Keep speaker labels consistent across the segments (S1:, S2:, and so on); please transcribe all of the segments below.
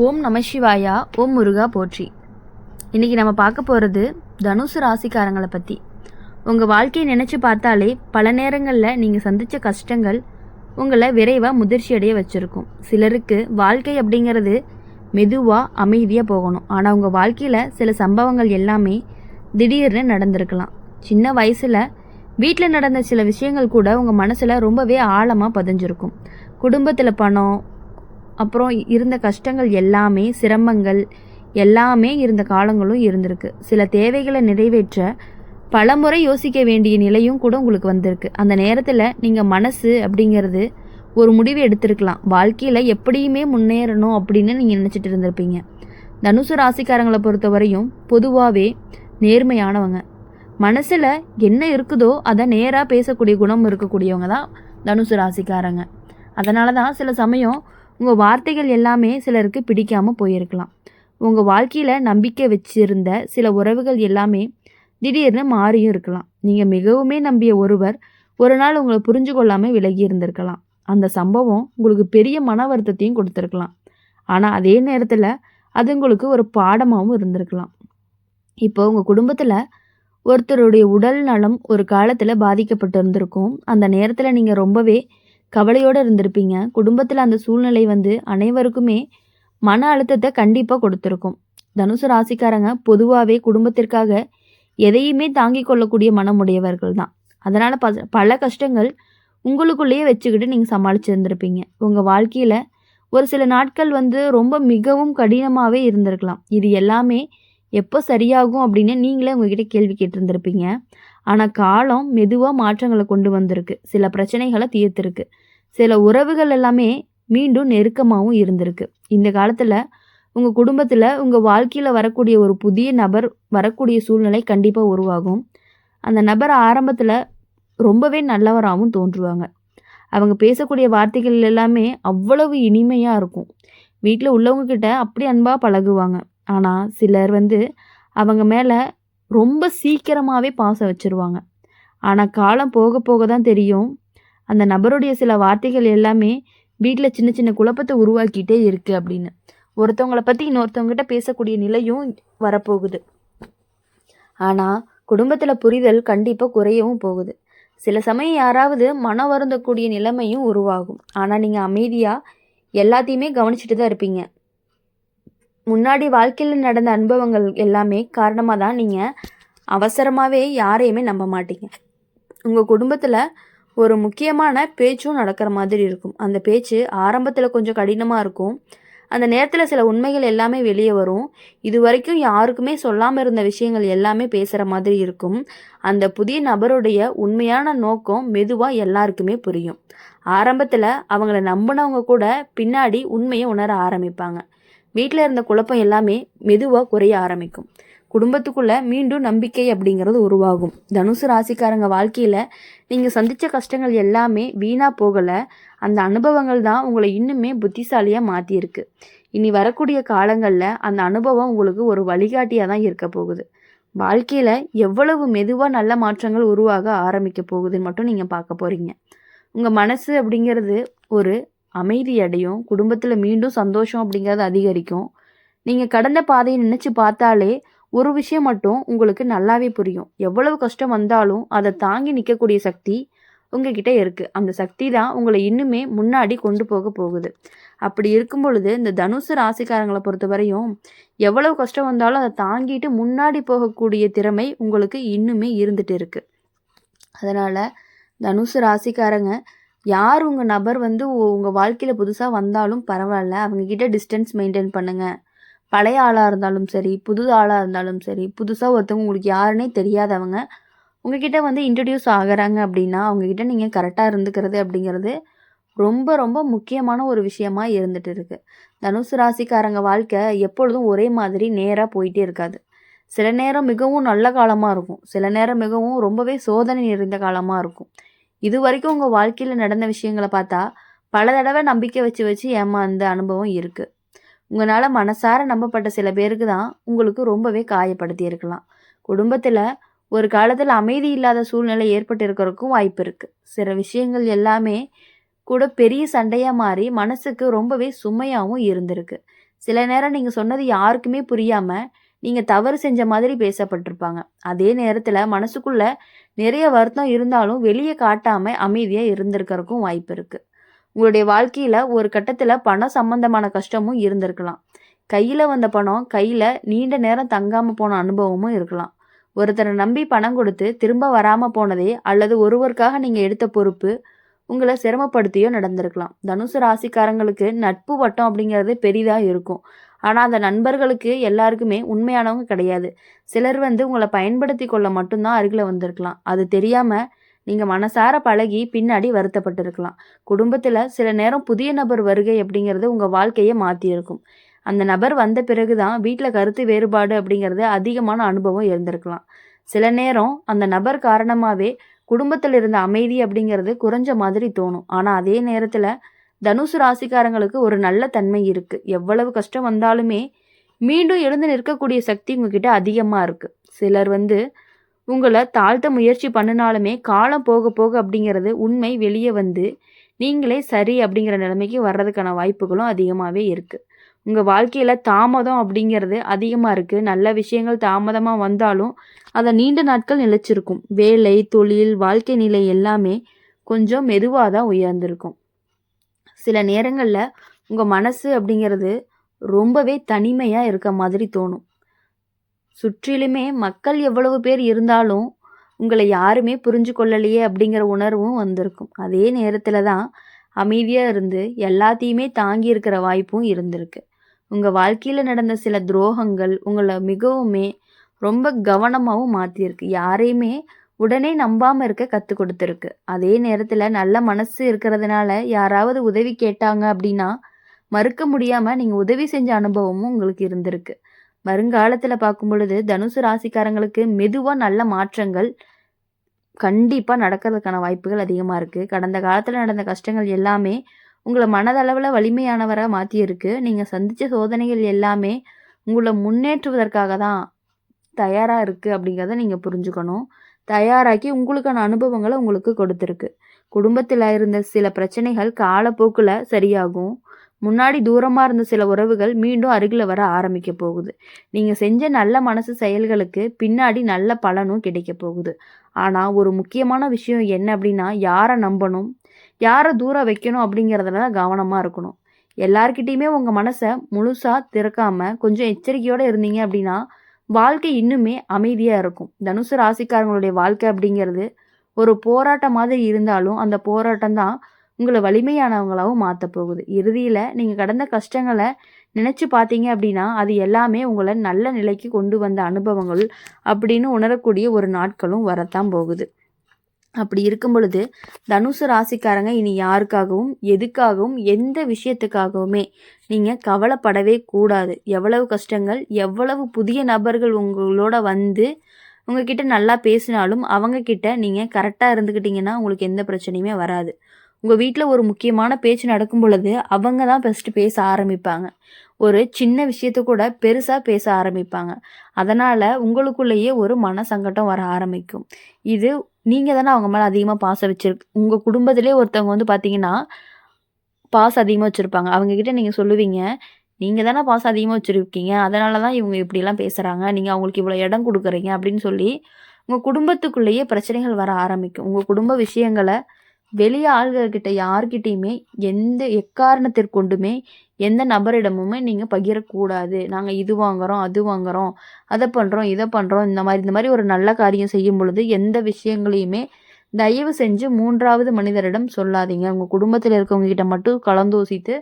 S1: ஓம் நம சிவாயா. ஓம் முருகா போற்றி. இன்றைக்கி நம்ம பார்க்க போகிறது தனுசு ராசிக்காரங்களை பற்றி. உங்கள் வாழ்க்கையை நினச்சி பார்த்தாலே பல நேரங்களில் நீங்கள் சந்தித்த கஷ்டங்கள் உங்களை விரைவாக முதிர்ச்சி அடைய வச்சுருக்கும். சிலருக்கு வாழ்க்கை அப்படிங்கிறது மெதுவாக அமைதியாக போகணும். ஆனால் உங்கள் வாழ்க்கையில் சில சம்பவங்கள் எல்லாமே திடீர்னு நடந்திருக்கலாம். சின்ன வயசில் வீட்டில் நடந்த சில விஷயங்கள் கூட உங்கள் மனசில் ரொம்பவே ஆழமாக பதிஞ்சிருக்கும். குடும்பத்தில் பணம், அப்புறம் இருந்த கஷ்டங்கள் எல்லாமே, சிரமங்கள் எல்லாமே இருந்த காலங்களும் இருந்திருக்கு. சில தேவைகளை நிறைவேற்ற பலமுறை யோசிக்க வேண்டிய நிலையும் கூட உங்களுக்கு வந்திருக்கு. அந்த நேரத்தில் நீங்கள் மனசு அப்படிங்கிறது ஒரு முடிவு எடுத்திருக்கலாம். வாழ்க்கையில் எப்படியுமே முன்னேறணும் அப்படின்னு நீங்கள் நினச்சிட்டு இருந்திருப்பீங்க. தனுசு ராசிக்காரங்களை பொறுத்தவரையும் பொதுவாகவே நேர்மையானவங்க. மனசில் என்ன இருக்குதோ அதை நேராக பேசக்கூடிய குணம் இருக்கக்கூடியவங்க தான் தனுசு ராசிக்காரங்க. அதனால தான் சில சமயம் உங்கள் வார்த்தைகள் எல்லாமே சிலருக்கு பிடிக்காமல் போயிருக்கலாம். உங்கள் வாழ்க்கையில் நம்பிக்கை வச்சிருந்த சில உறவுகள் எல்லாமே திடீர்னு மாறியும் இருக்கலாம். நீங்கள் மிகவுமே நம்பிய ஒருவர் ஒரு நாள் உங்களை புரிஞ்சு கொள்ளாமல் விலகி இருந்திருக்கலாம். அந்த சம்பவம் உங்களுக்கு பெரிய மன வருத்தத்தையும் கொடுத்துருக்கலாம். ஆனால் அதே நேரத்தில் அது உங்களுக்கு ஒரு பாடமாகவும் இருந்திருக்கலாம். இப்போ உங்கள் குடும்பத்தில் ஒருத்தருடைய உடல் நலம் ஒரு காலத்தில் பாதிக்கப்பட்டு இருந்திருக்கும். அந்த நேரத்தில் நீங்கள் ரொம்பவே கவலையோடு இருந்திருப்பீங்க. குடும்பத்தில் அந்த சூழ்நிலை அனைவருக்குமே மன அழுத்தத்தை கண்டிப்பாக கொடுத்துருக்கும். தனுசு ராசிக்காரங்க பொதுவாகவே குடும்பத்திற்காக எதையுமே தாங்கி கொள்ளக்கூடிய மனமுடையவர்கள் தான். அதனால் பல கஷ்டங்கள் உங்களுக்குள்ளேயே வச்சுக்கிட்டு நீங்கள் சமாளிச்சிருந்திருப்பீங்க. உங்கள் வாழ்க்கையில் ஒரு சில நாட்கள் ரொம்ப மிகவும் கடினமாகவே இருந்திருக்கலாம். இது எல்லாமே எப்போ சரியாகும் அப்படின்னு நீங்களே உங்ககிட்ட கேள்வி கேட்டிருந்திருப்பீங்க. ஆனால் காலம் மெதுவாக மாற்றங்களை கொண்டு வந்திருக்கு. சில பிரச்சனைகளை தீர்த்திருக்கு. சில உறவுகள் எல்லாமே மீண்டும் நெருக்கமாகவும் இருந்திருக்கு. இந்த காலத்தில் உங்கள் குடும்பத்தில் உங்கள் வாழ்க்கையில் வரக்கூடிய ஒரு புதிய நபர் வரக்கூடிய சூழ்நிலை கண்டிப்பாக உருவாகும். அந்த நபர் ஆரம்பத்தில் ரொம்பவே நல்லவராகவும் தோன்றுவாங்க. அவங்க பேசக்கூடிய வார்த்தைகள் எல்லாமே அவ்வளவு இனிமையாக இருக்கும். வீட்டில் உள்ளவங்கக்கிட்ட அப்படி அன்பாக பழகுவாங்க. ஆனால் சிலர் அவங்க மேலே ரொம்ப சீக்கிரமாகவே பாசம் வச்சுருவாங்க. ஆனால் காலம் போக போக தான் தெரியும் அந்த நபருடைய சில வார்த்தைகள் எல்லாமே வீட்டில் சின்ன சின்ன குழப்பத்தை உருவாக்கிட்டே இருக்குது அப்படின்னு. ஒருத்தவங்களை பற்றி இன்னொருத்தவங்ககிட்ட பேசக்கூடிய நிலையும் வரப்போகுது. ஆனால் குடும்பத்தில் புரிதல் கண்டிப்பாக குறையவும் போகுது. சில சமயம் யாராவது மன வருந்தக்கூடிய நிலைமையும் உருவாகும். ஆனால் நீங்கள் அமைதியாக எல்லாத்தையுமே கவனிச்சுட்டு தான் இருப்பீங்க. முன்னாடி வாழ்க்கையில் நடந்த அனுபவங்கள் எல்லாமே காரணமாக தான் நீங்கள் அவசரமாகவே யாரையுமே நம்ப மாட்டீங்க. உங்கள் குடும்பத்தில் ஒரு முக்கியமான பேச்சும் நடக்கிற மாதிரி இருக்கும். அந்த பேச்சு ஆரம்பத்தில் கொஞ்சம் கடினமாக இருக்கும். அந்த நேரத்தில் சில உண்மைகள் எல்லாமே வெளியே வரும். இது வரைக்கும் யாருக்குமே சொல்லாமல் இருந்த விஷயங்கள் எல்லாமே பேசுகிற மாதிரி இருக்கும். அந்த புதிய நபருடைய உண்மையான நோக்கம் மெதுவாக எல்லாருக்குமே புரியும். ஆரம்பத்தில் அவங்கள நம்பினவங்க கூட பின்னாடி உண்மையை உணர ஆரம்பிப்பாங்க. வீட்டில் இருந்த குழப்பம் எல்லாமே மெதுவாக குறைய ஆரம்பிக்கும். குடும்பத்துக்குள்ளே மீண்டும் நம்பிக்கை அப்படிங்கிறது உருவாகும். தனுசு ராசிக்காரங்க வாழ்க்கையில் நீங்கள் சந்தித்த கஷ்டங்கள் எல்லாமே வீணாக போகலை. அந்த அனுபவங்கள் தான் உங்களை இன்னுமே புத்திசாலியாக மாற்றியிருக்கு. இனி வரக்கூடிய காலங்களில் அந்த அனுபவம் உங்களுக்கு ஒரு வழிகாட்டியாக தான் இருக்க போகுது. வாழ்க்கையில் எவ்வளவு மெதுவாக நல்ல மாற்றங்கள் உருவாக ஆரம்பிக்க போகுதுன்னு மட்டும் நீங்கள் பார்க்க போகிறீங்க. உங்கள் மனசு அப்படிங்கிறது ஒரு அமைதி அடையும். குடும்பத்தில் மீண்டும் சந்தோஷம் அப்படிங்கிறது அதிகரிக்கும். நீங்கள் கடந்த பாதையை நினச்சி பார்த்தாலே ஒரு விஷயம் மட்டும் உங்களுக்கு நல்லாவே புரியும். எவ்வளவு கஷ்டம் வந்தாலும் அதை தாங்கி நிற்கக்கூடிய சக்தி உங்ககிட்ட இருக்குது. அந்த சக்தி தான் உங்களை இன்னுமே முன்னாடி கொண்டு போக போகுது. அப்படி இருக்கும் பொழுது இந்த தனுசு ராசிக்காரங்களை பொறுத்தவரையும் எவ்வளவு கஷ்டம் வந்தாலும் அதை தாங்கிட்டு முன்னாடி போகக்கூடிய திறமை உங்களுக்கு இன்னுமே இருந்துட்டு இருக்குது. அதனால் தனுசு ராசிக்காரங்க யார் உங்கள் நபர் உங்கள் வாழ்க்கையில் புதுசாக வந்தாலும் பரவாயில்ல, அவங்கக்கிட்ட டிஸ்டன்ஸ் மெயின்டைன் பண்ணுங்கள். பழைய ஆளாக இருந்தாலும் சரி, புது ஆளாக இருந்தாலும் சரி, புதுசாக ஒருத்தவங்க உங்களுக்கு யாருன்னே தெரியாதவங்க உங்ககிட்ட இன்ட்ரடியூஸ் ஆகிறாங்க அப்படின்னா அவங்கக்கிட்ட நீங்கள் கரெக்டாக இருந்துக்கிறது அப்படிங்கிறது ரொம்ப ரொம்ப முக்கியமான ஒரு விஷயமா இருந்துட்டு இருக்குது. தனுசு ராசிக்காரங்க வாழ்க்கை எப்பொழுதும் ஒரே மாதிரி நேராக போயிட்டே இருக்காது. சில நேரம் மிகவும் நல்ல காலமாக இருக்கும். சில நேரம் மிகவும் ரொம்பவே சோதனை நிறைந்த காலமாக இருக்கும். இது வரைக்கும் உங்கள் வாழ்க்கையில் நடந்த விஷயங்களை பார்த்தா பல தடவை நம்பிக்கை வச்சு ஏமாந்த அனுபவம் இருக்குது. உங்களால் மனசார நம்பப்பட்ட சில பேருக்கு தான் உங்களுக்கு ரொம்பவே காயப்படுத்தி இருக்கலாம். குடும்பத்தில் ஒரு காலத்தில் அமைதி இல்லாத சூழ்நிலை ஏற்பட்டு இருக்கிறதுக்கும் வாய்ப்பு இருக்குது. சில விஷயங்கள் எல்லாமே கூட பெரிய சண்டையாக மாறி மனசுக்கு ரொம்பவே சுமையாகவும் இருந்திருக்கு. சில நேரம் நீங்கள் சொன்னது யாருக்குமே புரியாமல் நீங்கள் தவறு செஞ்ச மாதிரி பேசப்பட்டிருப்பாங்க. அதே நேரத்தில் மனசுக்குள்ள நிறைய வருத்தம் இருந்தாலும் வெளியே காட்டாமல் அமைதியாக இருந்திருக்கிறதுக்கும் வாய்ப்பு இருக்குது. உங்களுடைய வாழ்க்கையில் ஒரு கட்டத்தில் பணம் சம்பந்தமான கஷ்டமும் இருந்திருக்கலாம். கையில் வந்த பணம் கையில் நீண்ட நேரம் தங்காமல் போன அனுபவமும் இருக்கலாம். ஒருத்தரை நம்பி பணம் கொடுத்து திரும்ப வராமல் போனதே அல்லது ஒருவருக்காக நீங்கள் எடுத்த பொறுப்பு உங்களை சிரமப்படுத்தியோ நடந்திருக்கலாம். தனுசு ராசிக்காரங்களுக்கு நட்பு வட்டம் அப்படிங்கிறது பெரிதாக இருக்கும். ஆனால் அந்த நண்பர்களுக்கு எல்லாருக்குமே உண்மையானவங்க கிடையாது. சிலர் உங்களை பயன்படுத்தி கொள்ள மட்டும்தான் அருகில் வந்திருக்கலாம். அது தெரியாமல் நீங்கள் மனசார பழகி பின்னாடி வருத்தப்பட்டிருக்கலாம். குடும்பத்தில் சில நேரம் புதிய நபர் வருகை அப்படிங்கிறது உங்கள் வாழ்க்கையை மாற்றியிருக்கும். அந்த நபர் வந்த பிறகு தான் வீட்டில் கருத்து வேறுபாடு அப்படிங்கிறது அதிகமான அனுபவம் இருந்திருக்கலாம். சில நேரம் அந்த நபர் காரணமாகவே குடும்பத்தில் இருந்த அமைதி அப்படிங்கிறது குறைஞ்ச மாதிரி தோணும். ஆனால் அதே நேரத்தில் தனுசு ராசிக்காரங்களுக்கு ஒரு நல்ல தன்மை இருக்குது. எவ்வளவு கஷ்டம் வந்தாலுமே மீண்டும் எழுந்து நிற்கக்கூடிய சக்தி உங்ககிட்ட அதிகமாக இருக்குது. சிலர் உங்களை தாழ்த்த முயற்சி பண்ணினாலுமே காலம் போக போக அப்படிங்கிறது உண்மை வெளியே நீங்களே சரி அப்படிங்கிற நிலைமைக்கு வர்றதுக்கான வாய்ப்புகளும் அதிகமாகவே இருக்குது. உங்கள் வாழ்க்கையில் தாமதம் அப்படிங்கிறது அதிகமாக இருக்குது. நல்ல விஷயங்கள் தாமதமாக வந்தாலும் அதை நீண்ட நாட்கள் நிலைச்சிருக்கும். வேலை, தொழில், வாழ்க்கை நிலை எல்லாமே கொஞ்சம் மெதுவாக தான் உயர்ந்திருக்கும். சில நேரங்களில் உங்கள் மனசு அப்படிங்கிறது ரொம்பவே தனிமையாக இருக்க மாதிரி தோணும். சுற்றிலுமே மக்கள் எவ்வளவு பேர் இருந்தாலும் உங்களை யாருமே புரிஞ்சு கொள்ளலையே அப்படிங்கிற உணர்வும் வந்திருக்கும். அதே நேரத்தில் தான் அமைதியாக இருந்து எல்லாத்தையுமே தாங்கி இருக்கிற வாய்ப்பும் இருந்திருக்கு. உங்கள் வாழ்க்கையில் நடந்த சில துரோகங்கள் உங்களை மிகவுமே ரொம்ப கவனமாகவும் மாற்றியிருக்கு. யாரையுமே உடனே நம்பாமல் இருக்க கற்றுக் கொடுத்துருக்கு. அதே நேரத்தில் நல்ல மனசு இருக்கிறதுனால யாராவது உதவி கேட்டாங்க அப்படின்னா மறுக்க முடியாமல் நீங்கள் உதவி செஞ்ச அனுபவமும் உங்களுக்கு இருந்திருக்கு. வருங்காலத்தில் பார்க்கும் பொழுது தனுசு ராசிக்காரங்களுக்கு மெதுவாக நல்ல மாற்றங்கள் கண்டிப்பாக நடக்கிறதுக்கான வாய்ப்புகள் அதிகமாக இருக்குது. கடந்த காலத்தில் நடந்த கஷ்டங்கள் எல்லாமே உங்களை மனதளவில் வலிமையானவராக மாற்றியிருக்கு. நீங்கள் சந்தித்த சோதனைகள் எல்லாமே உங்களை முன்னேற்றுவதற்காக தான் தயாராக இருக்குது அப்படிங்கிறத நீங்கள் புரிஞ்சுக்கணும். தயாராக்கி உங்களுக்கான அனுபவங்களை உங்களுக்கு கொடுத்துருக்கு. குடும்பத்தில் இருந்த சில பிரச்சனைகள் காலப்போக்கில் சரியாகும். முன்னாடி தூரமாக இருந்த சில உறவுகள் மீண்டும் அருகில் வர ஆரம்பிக்க போகுது. நீங்கள் செஞ்ச நல்ல மனசு செயல்களுக்கு பின்னாடி நல்ல பலனும் கிடைக்க போகுது. ஆனால் ஒரு முக்கியமான விஷயம் என்ன அப்படின்னா, யாரை நம்பணும், யாரை தூரம் வைக்கணும் அப்படிங்கிறதுல கவனமாக இருக்கணும். எல்லார்கிட்டையுமே உங்கள் மனசை முழுசாக திறக்காமல் கொஞ்சம் எச்சரிக்கையோடு இருந்தீங்க அப்படின்னா வாழ்க்கை இன்னுமே அமைதியாக இருக்கும். தனுசு ராசிக்காரங்களுடைய வாழ்க்கை அப்படிங்கிறது ஒரு போராட்டம் மாதிரி இருந்தாலும் அந்த போராட்டம் தான் உங்களை வலிமையானவங்களாகவும் மாற்ற போகுது. இறுதியில் நீங்கள் கடந்த கஷ்டங்களை நினச்சி பார்த்தீங்க அப்படின்னா அது எல்லாமே உங்களை நல்ல நிலைக்கு கொண்டு வந்த அனுபவங்கள் அப்படின்னு உணரக்கூடிய ஒரு நாட்களும் வரத்தான் போகுது. அப்படி இருக்கும் பொழுது தனுசு ராசிக்காரங்க இனி யாருக்காகவும் எதுக்காகவும் எந்த விஷயத்துக்காகவுமே நீங்கள் கவலைப்படவே கூடாது. எவ்வளவு கஷ்டங்கள், எவ்வளவு புதிய நபர்கள் உங்களோட உங்ககிட்ட நல்லா பேசினாலும் அவங்கக்கிட்ட நீங்கள் கரெக்டாக இருந்துக்கிட்டிங்கன்னா உங்களுக்கு எந்த பிரச்சனையுமே வராது. உங்கள் வீட்டில் ஒரு முக்கியமான பேச்சு நடக்கும் பொழுது அவங்க தான் ஃபஸ்ட்டு பேச ஆரம்பிப்பாங்க. ஒரு சின்ன விஷயத்த கூட பெருசாக பேச ஆரம்பிப்பாங்க. அதனால் உங்களுக்குள்ளேயே ஒரு மன சங்கடம் வர ஆரம்பிக்கும். இது நீங்கள் தானே அவங்க மேலே அதிகமாக பாசம் வச்சுருக்கு. உங்கள் குடும்பத்திலே ஒருத்தவங்க பார்த்தீங்கன்னா பாசம் அதிகமாக வச்சுருப்பாங்க. அவங்கக்கிட்ட நீங்கள் சொல்லுவீங்க, நீங்கள் தானே பாசம் அதிகமாக வச்சுருக்கீங்க, அதனால தான் இவங்க இப்படிலாம் பேசுகிறாங்க, நீங்கள் அவங்களுக்கு இவ்வளோ இடம் கொடுக்குறீங்க அப்படின்னு சொல்லி உங்கள் குடும்பத்துக்குள்ளேயே பிரச்சனைகள் வர ஆரம்பிக்கும். உங்கள் குடும்ப விஷயங்களை வெளியே ஆள்கள்கிட்ட யார்கிட்டையுமே எந்த எக்காரணத்திற்கொண்டுமே எந்த நபரிடமுமே நீங்கள் பகிரக்கூடாது. நாங்கள் இது வாங்குகிறோம், அது வாங்குகிறோம், அதை பண்ணுறோம், இதை பண்ணுறோம், இந்த மாதிரி ஒரு நல்ல காரியம் செய்யும் பொழுது எந்த விஷயங்களையுமே தயவு செஞ்சு 3வது மனிதரிடம் சொல்லாதீங்க. உங்கள் குடும்பத்தில் இருக்கவங்ககிட்ட மட்டும் கலந்தோசித்து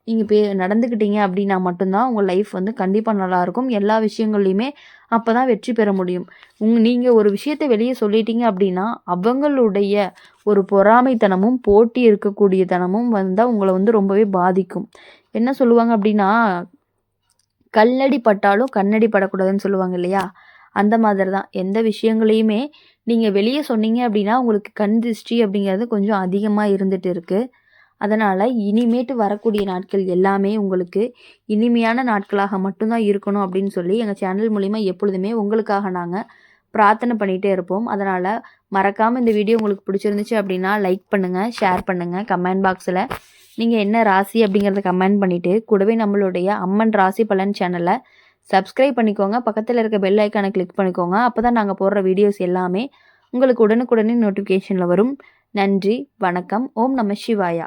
S1: நீங்கள் நடந்துக்கிட்டீங்க அப்படின்னா மட்டும்தான் உங்கள் லைஃப் கண்டிப்பாக நல்லாயிருக்கும். எல்லா விஷயங்கள்லையுமே அப்போ தான் வெற்றி பெற முடியும். நீங்கள் ஒரு விஷயத்தை வெளியே சொல்லிட்டீங்க அப்படின்னா அவங்களுடைய ஒரு பொறாமைத்தனமும் போட்டி இருக்கக்கூடிய தனமும் வந்தால் உங்களை ரொம்பவே பாதிக்கும். என்ன சொல்லுவாங்க அப்படின்னா, கல்லடி பட்டாலும் கண்ணடி படக்கூடாதுன்னு சொல்லுவாங்க இல்லையா? அந்த மாதிரி தான் எந்த விஷயங்களையுமே நீங்கள் வெளியே சொன்னீங்க அப்படின்னா உங்களுக்கு கண் திருஷ்டி அப்படிங்கிறது கொஞ்சம் அதிகமாக இருந்துகிட்டு இருக்குது. அதனால் இனிமேட்டு வரக்கூடிய நாட்கள் எல்லாமே உங்களுக்கு இனிமையான நாட்களாக மட்டும்தான் இருக்கணும் அப்படின்னு சொல்லி எங்கள் சேனல் மூலிமா எப்பொழுதுமே உங்களுக்காக நாங்கள் பிரார்த்தனை பண்ணிகிட்டே இருப்போம். அதனால் மறக்காமல் இந்த வீடியோ உங்களுக்கு பிடிச்சிருந்துச்சு அப்படின்னா லைக் பண்ணுங்கள், ஷேர் பண்ணுங்கள், கமெண்ட் பாக்ஸில் நீங்கள் என்ன ராசி அப்படிங்கிறத கமெண்ட் பண்ணிவிட்டு கூடவே நம்மளுடைய அம்மன் ராசி பலன் சேனலை சப்ஸ்கிரைப் பண்ணிக்கோங்க. பக்கத்தில் இருக்க பெல் ஐக்கானை கிளிக் பண்ணிக்கோங்க. அப்போ தான் நாங்கள் போடுற வீடியோஸ் எல்லாமே உங்களுக்கு உடனுக்குடனே நோட்டிஃபிகேஷனில் வரும். நன்றி, வணக்கம். ஓம் நம சிவாயா.